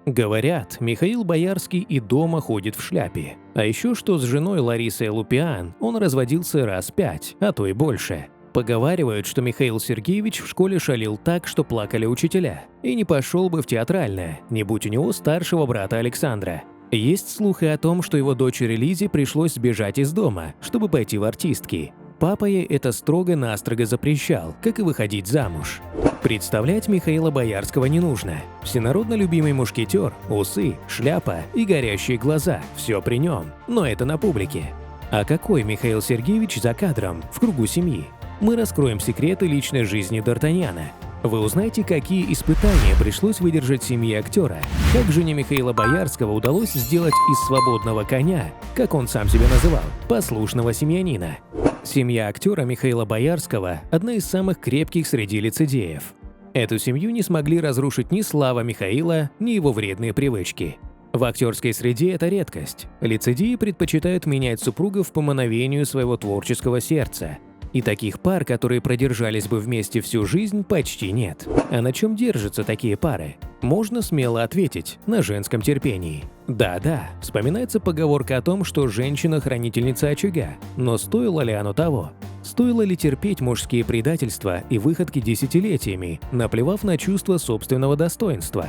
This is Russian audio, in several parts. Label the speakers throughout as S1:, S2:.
S1: Говорят, Михаил Боярский и дома ходит в шляпе. А еще что с женой Ларисой Лупиан он разводился раз 5, а то и больше. Поговаривают, что Михаил Сергеевич в школе шалил так, что плакали учителя, и не пошел бы в театральное, не будь у него старшего брата Александра. Есть слухи о том, что его дочери Лизе пришлось сбежать из дома, чтобы пойти в артистки. Папа ей это строго-настрого запрещал, как и выходить замуж. Представлять Михаила Боярского не нужно. Всенародно любимый мушкетер, усы, шляпа и горящие глаза – все при нем, но это на публике. А какой Михаил Сергеевич за кадром, в кругу семьи? Мы раскроем секреты личной жизни Д'Артаньяна. Вы узнаете, какие испытания пришлось выдержать семье актера, как жене Михаила Боярского удалось сделать из свободного коня, как он сам себя называл, послушного семьянина. Семья актера Михаила Боярского – одна из самых крепких среди лицедеев. Эту семью не смогли разрушить ни слава Михаила, ни его вредные привычки. В актерской среде это редкость. Лицедеи предпочитают менять супругов по мановению своего творческого сердца. И таких пар, которые продержались бы вместе всю жизнь, почти нет. А на чем держатся такие пары? Можно смело ответить – на женском терпении. Да-да, вспоминается поговорка о том, что женщина – хранительница очага. Но стоило ли оно того? Стоило ли терпеть мужские предательства и выходки десятилетиями, наплевав на чувство собственного достоинства?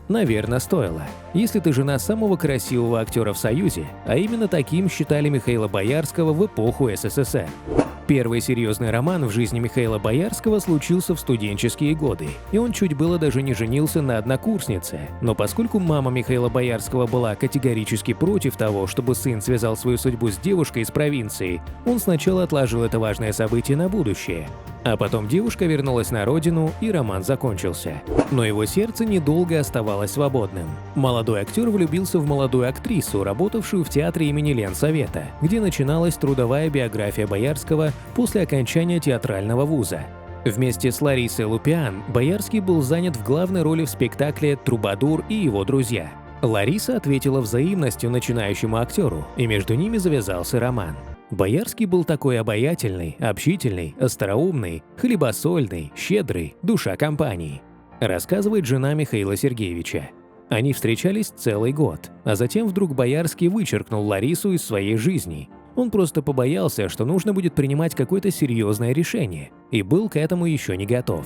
S1: Наверное, стоило. Если ты жена самого красивого актера в Союзе, а именно таким считали Михаила Боярского в эпоху СССР. Первый серьезный роман в жизни Михаила Боярского случился в студенческие годы, и он чуть было даже не женился на однокурснице. Но поскольку мама Михаила Боярского была категорически против того, чтобы сын связал свою судьбу с девушкой из провинции, он сначала отложил это важное событие на будущее. А потом девушка вернулась на родину, и роман закончился. Но его сердце недолго оставалось свободным. Молодой актер влюбился в молодую актрису, работавшую в театре имени Ленсовета, где начиналась трудовая биография Боярского после окончания театрального вуза. Вместе с Ларисой Лупиан Боярский был занят в главной роли в спектакле «Трубадур и его друзья». Лариса ответила взаимностью начинающему актеру, и между ними завязался роман. Боярский был такой обаятельный, общительный, остроумный, хлебосольный, щедрый, душа компании, рассказывает жена Михаила Сергеевича. Они встречались целый год, а затем вдруг Боярский вычеркнул Ларису из своей жизни. Он просто побоялся, что нужно будет принимать какое-то серьезное решение, и был к этому еще не готов.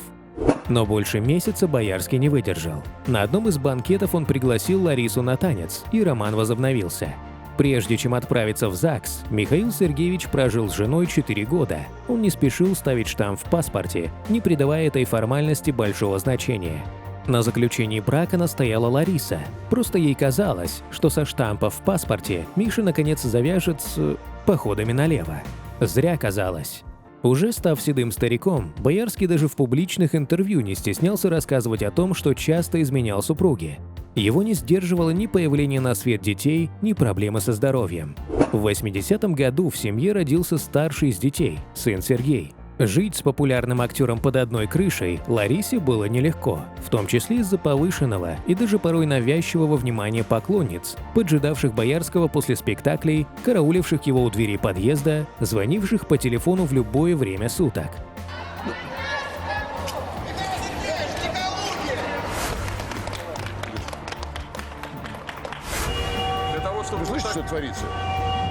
S1: Но больше месяца Боярский не выдержал. На одном из банкетов он пригласил Ларису на танец, и роман возобновился. Прежде чем отправиться в ЗАГС, Михаил Сергеевич прожил с женой 4 года. Он не спешил ставить штамп в паспорте, не придавая этой формальности большого значения. На заключении брака настояла Лариса. Просто ей казалось, что со штампа в паспорте Миша наконец завяжет с походами налево. Зря казалось. Уже став седым стариком, Боярский даже в публичных интервью не стеснялся рассказывать о том, что часто изменял супруге. Его не сдерживало ни появление на свет детей, ни проблемы со здоровьем. В 80-м году в семье родился старший из детей, сын Сергей. Жить с популярным актером под одной крышей Ларисе было нелегко, в том числе из-за повышенного и даже порой навязчивого внимания поклонниц, поджидавших Боярского после спектаклей, карауливших его у двери подъезда, звонивших по телефону в любое время суток.
S2: Вы слышите, что творится?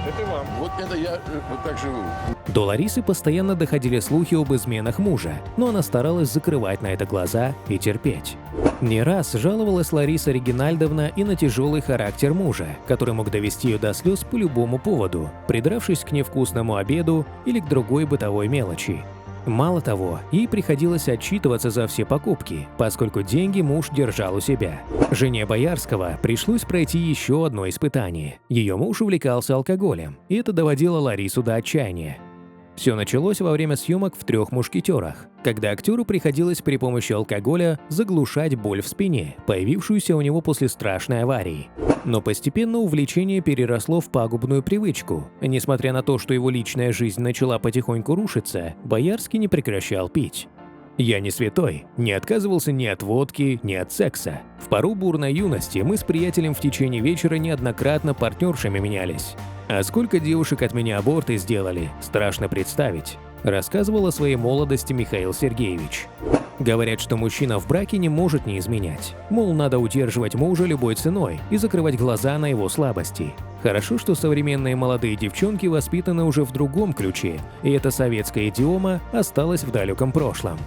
S2: Это вам. Вот это я вот так живу.
S1: До Ларисы постоянно доходили слухи об изменах мужа, но она старалась закрывать на это глаза и терпеть. Не раз жаловалась Лариса Регинальдовна и на тяжелый характер мужа, который мог довести ее до слез по любому поводу, придравшись к невкусному обеду или к другой бытовой мелочи. Мало того, ей приходилось отчитываться за все покупки, поскольку деньги муж держал у себя. Жене Боярского пришлось пройти еще одно испытание. Ее муж увлекался алкоголем, и это доводило Ларису до отчаяния. Все началось во время съемок в «Трех мушкетерах», когда актеру приходилось при помощи алкоголя заглушать боль в спине, появившуюся у него после страшной аварии. Но постепенно увлечение переросло в пагубную привычку. Несмотря на то, что его личная жизнь начала потихоньку рушиться, Боярский не прекращал пить. «Я не святой, не отказывался ни от водки, ни от секса. В пору бурной юности мы с приятелем в течение вечера неоднократно партнершами менялись. А сколько девушек от меня аборты сделали, страшно представить», рассказывал о своей молодости Михаил Сергеевич. Говорят, что мужчина в браке не может не изменять. Мол, надо удерживать мужа любой ценой и закрывать глаза на его слабости. Хорошо, что современные молодые девчонки воспитаны уже в другом ключе, и эта советская идиома осталась в далеком прошлом.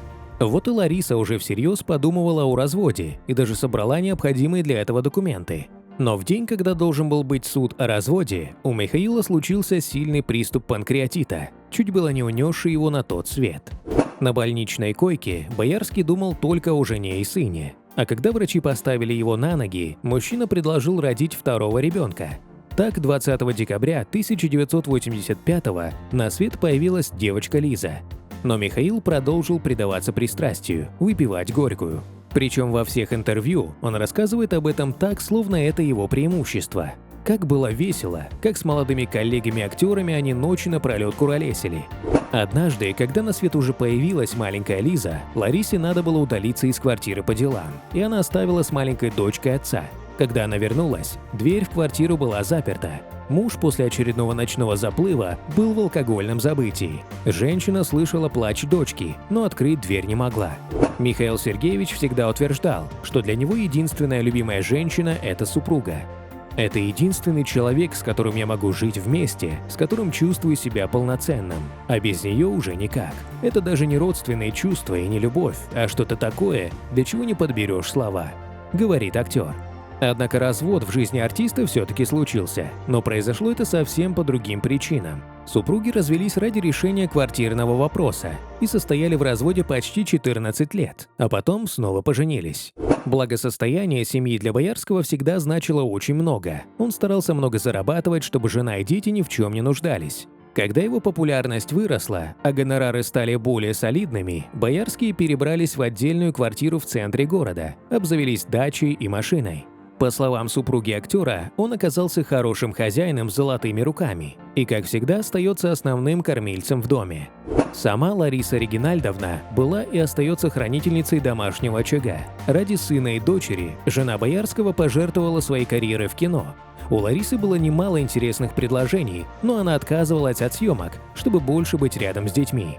S1: Вот и Лариса уже всерьез подумывала о разводе и даже собрала необходимые для этого документы. Но в день, когда должен был быть суд о разводе, у Михаила случился сильный приступ панкреатита, чуть было не унесший его на тот свет. На больничной койке Боярский думал только о жене и сыне, а когда врачи поставили его на ноги, мужчина предложил родить второго ребенка. Так, 20 декабря 1985 на свет появилась девочка Лиза. Но Михаил продолжил предаваться пристрастию, выпивать горькую. Причем во всех интервью он рассказывает об этом так, словно это его преимущество. Как было весело, как с молодыми коллегами-актерами они ночи напролет куролесили. Однажды, когда на свет уже появилась маленькая Лиза, Ларисе надо было удалиться из квартиры по делам, и она оставила с маленькой дочкой отца. Когда она вернулась, дверь в квартиру была заперта. Муж после очередного ночного заплыва был в алкогольном забытии. Женщина слышала плач дочки, но открыть дверь не могла. Михаил Сергеевич всегда утверждал, что для него единственная любимая женщина – это супруга. Это единственный человек, с которым я могу жить вместе, с которым чувствую себя полноценным. А без нее уже никак. Это даже не родственные чувства и не любовь, а что-то такое, для чего не подберешь слова, говорит актер. Однако развод в жизни артиста все-таки случился, но произошло это совсем по другим причинам. Супруги развелись ради решения квартирного вопроса и состояли в разводе почти 14 лет, а потом снова поженились. Благосостояние семьи для Боярского всегда значило очень много. Он старался много зарабатывать, чтобы жена и дети ни в чем не нуждались. Когда его популярность выросла, а гонорары стали более солидными, Боярские перебрались в отдельную квартиру в центре города, обзавелись дачей и машиной. По словам супруги актера, он оказался хорошим хозяином с золотыми руками и, как всегда, остается основным кормильцем в доме. Сама Лариса Регинальдовна была и остается хранительницей домашнего очага. Ради сына и дочери жена Боярского пожертвовала своей карьерой в кино. У Ларисы было немало интересных предложений, но она отказывалась от съемок, чтобы больше быть рядом с детьми.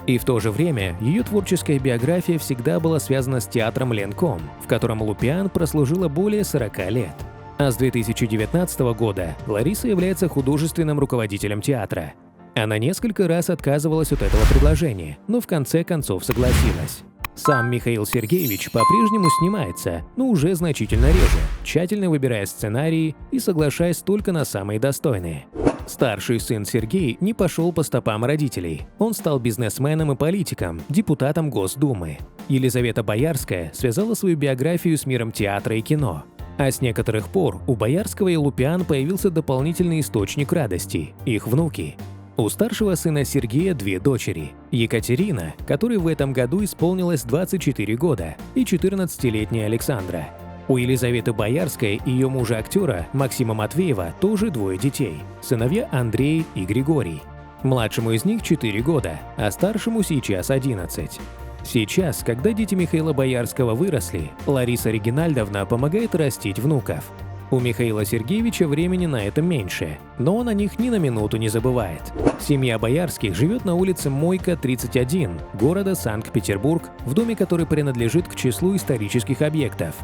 S1: И в то же время ее творческая биография всегда была связана с театром Ленком, в котором Лупиан прослужила более 40 лет. А с 2019 года Лариса является художественным руководителем театра. Она несколько раз отказывалась от этого предложения, но в конце концов согласилась. Сам Михаил Сергеевич по-прежнему снимается, но уже значительно реже, тщательно выбирая сценарии и соглашаясь только на самые достойные. Старший сын Сергей не пошел по стопам родителей. Он стал бизнесменом и политиком, депутатом Госдумы. Елизавета Боярская связала свою биографию с миром театра и кино. А с некоторых пор у Боярского и Лупиан появился дополнительный источник радости – их внуки. У старшего сына Сергея две дочери – Екатерина, которой в этом году исполнилось 24 года, и 14-летняя Александра. У Елизаветы Боярской и ее мужа-актера Максима Матвеева тоже двое детей – сыновья Андрей и Григорий. Младшему из них 4 года, а старшему сейчас 11. Сейчас, когда дети Михаила Боярского выросли, Лариса Регинальдовна помогает растить внуков. У Михаила Сергеевича времени на это меньше, но он о них ни на минуту не забывает. Семья Боярских живет на улице Мойка, 31, города Санкт-Петербург, в доме, который принадлежит к числу исторических объектов.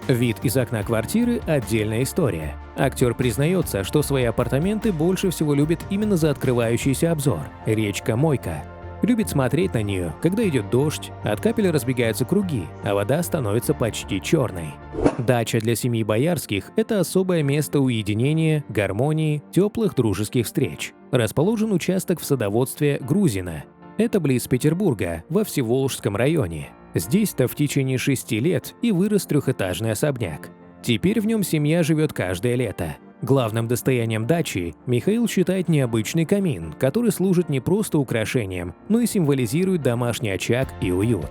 S1: Вид из окна квартиры – отдельная история. Актер признается, что свои апартаменты больше всего любит именно за открывающийся обзор – речка Мойка. Любит смотреть на нее, когда идет дождь, от капель разбегаются круги, а вода становится почти черной. Дача для семьи Боярских – это особое место уединения, гармонии, теплых дружеских встреч. Расположен участок в садоводстве Грузино. Это близ Петербурга, во Всеволожском районе. Здесь-то в течение 6 лет и вырос трехэтажный особняк. Теперь в нем семья живет каждое лето. Главным достоянием дачи Михаил считает необычный камин, который служит не просто украшением, но и символизирует домашний очаг и уют.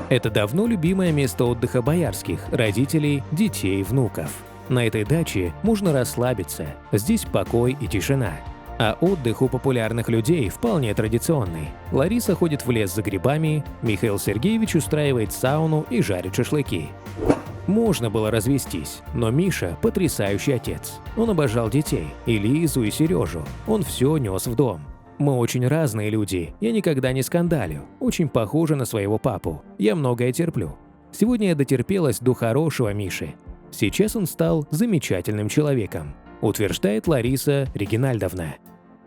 S1: Это давно любимое место отдыха Боярских, родителей, детей, внуков. На этой даче можно расслабиться, здесь покой и тишина. А отдых у популярных людей вполне традиционный. Лариса ходит в лес за грибами, Михаил Сергеевич устраивает сауну и жарит шашлыки. Можно было развестись, но Миша – потрясающий отец. Он обожал детей, и Лизу, и Сережу. Он все нес в дом. Мы очень разные люди, я никогда не скандалю, очень похожа на своего папу, я многое терплю. Сегодня я дотерпелась до хорошего Миши. Сейчас он стал замечательным человеком, утверждает Лариса Регинальдовна.